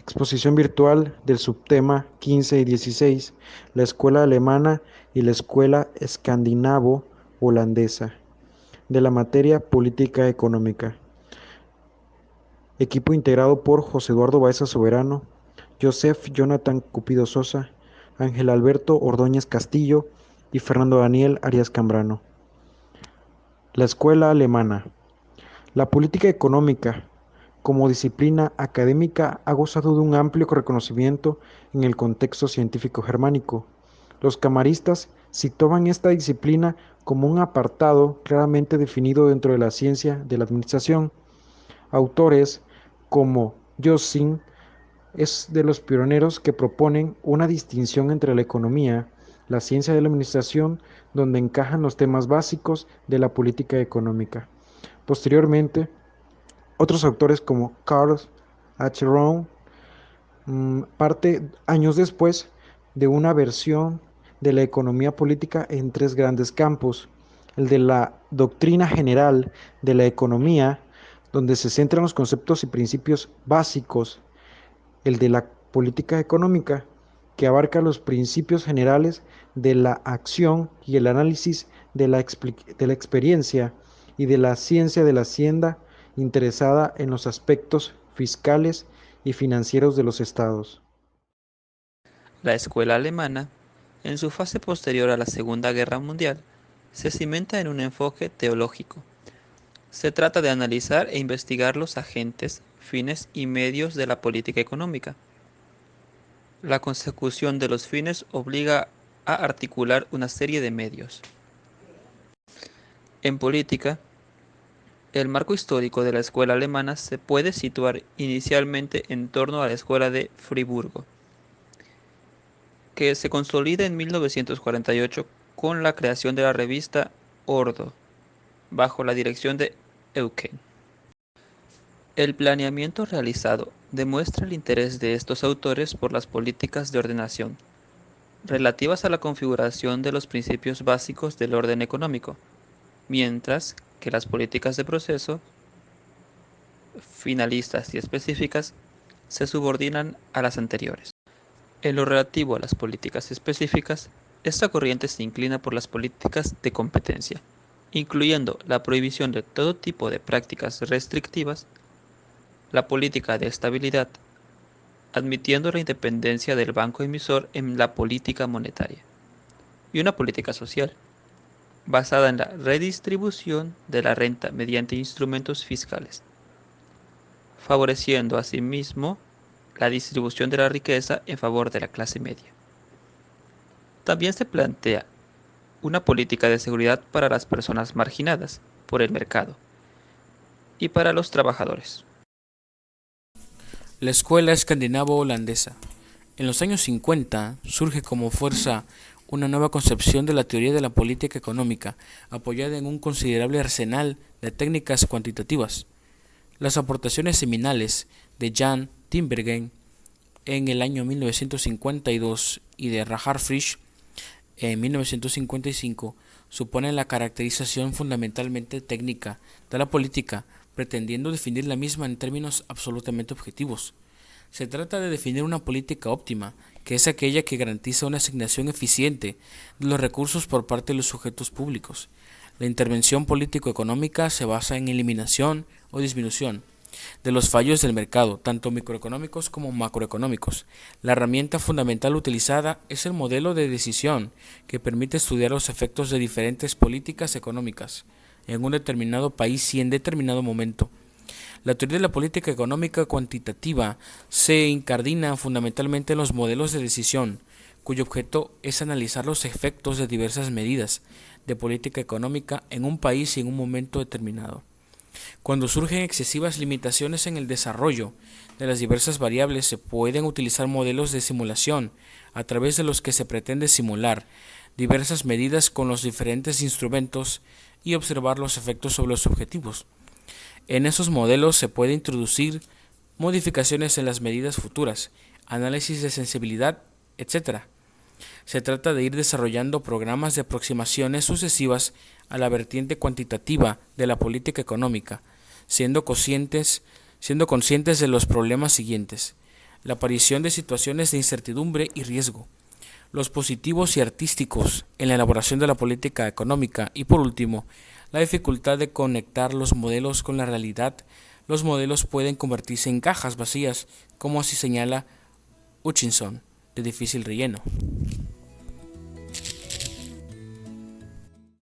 Exposición virtual del subtema 15 y 16, la escuela alemana y la escuela escandinavo-holandesa, de la materia política económica. Equipo integrado por José Eduardo Baeza Soberano, Joseph Jonathan Cupido Sosa, Ángel Alberto Ordóñez Castillo y Fernando Daniel Arias Cambrano. La escuela alemana. La política económica, como disciplina académica, ha gozado de un amplio reconocimiento en el contexto científico germánico. Los camaristas situaban esta disciplina como un apartado claramente definido dentro de la ciencia de la administración. Autores como Jossin es de los pioneros que proponen una distinción entre la economía, la ciencia de la administración, donde encajan los temas básicos de la política económica. Posteriormente, otros autores como Karl H. Rohn parte años después de una versión de la economía política en tres grandes campos: el de la doctrina general de la economía, donde se centran los conceptos y principios básicos; el de la política económica, que abarca los principios generales de la acción y el análisis de la experiencia; y de la ciencia de la hacienda, interesada en los aspectos fiscales y financieros de los estados. La escuela alemana, en su fase posterior a la Segunda Guerra Mundial, se cimenta en un enfoque teológico. Se trata de analizar e investigar los agentes, fines y medios de la política económica. La consecución de los fines obliga a articular una serie de medios. En política, el marco histórico de la escuela alemana se puede situar inicialmente en torno a la escuela de Friburgo, que se consolida en 1948 con la creación de la revista Ordo, bajo la dirección de Eucken. El planeamiento realizado demuestra el interés de estos autores por las políticas de ordenación, relativas a la configuración de los principios básicos del orden económico, mientras que las políticas de proceso, finalistas y específicas, se subordinan a las anteriores. En lo relativo a las políticas específicas, esta corriente se inclina por las políticas de competencia, incluyendo la prohibición de todo tipo de prácticas restrictivas, la política de estabilidad, admitiendo la independencia del banco emisor en la política monetaria, y una política social, basada en la redistribución de la renta mediante instrumentos fiscales, favoreciendo asimismo la distribución de la riqueza en favor de la clase media. También se plantea una política de seguridad para las personas marginadas por el mercado y para los trabajadores. La escuela escandinavo-holandesa. En los años 50 surge como fuerza una nueva concepción de la teoría de la política económica, apoyada en un considerable arsenal de técnicas cuantitativas. Las aportaciones seminales de Jan Tinbergen en el año 1952 y de Rahar Frisch en 1955 suponen la caracterización fundamentalmente técnica de la política, pretendiendo definir la misma en términos absolutamente objetivos. Se trata de definir una política óptima, que es aquella que garantiza una asignación eficiente de los recursos por parte de los sujetos públicos. La intervención político-económica se basa en eliminación o disminución de los fallos del mercado, tanto microeconómicos como macroeconómicos. La herramienta fundamental utilizada es el modelo de decisión, que permite estudiar los efectos de diferentes políticas económicas en un determinado país y en determinado momento. La teoría de la política económica cuantitativa se incardina fundamentalmente en los modelos de decisión, cuyo objeto es analizar los efectos de diversas medidas de política económica en un país y en un momento determinado. Cuando surgen excesivas limitaciones en el desarrollo de las diversas variables, se pueden utilizar modelos de simulación a través de los que se pretende simular diversas medidas con los diferentes instrumentos y observar los efectos sobre los objetivos. En esos modelos se puede introducir modificaciones en las medidas futuras, análisis de sensibilidad, etc. Se trata de ir desarrollando programas de aproximaciones sucesivas a la vertiente cuantitativa de la política económica, siendo conscientes de los problemas siguientes: la aparición de situaciones de incertidumbre y riesgo, los positivos y artísticos en la elaboración de la política económica y, por último, la dificultad de conectar los modelos con la realidad. Los modelos pueden convertirse en cajas vacías, como así señala Hutchinson, de difícil relleno.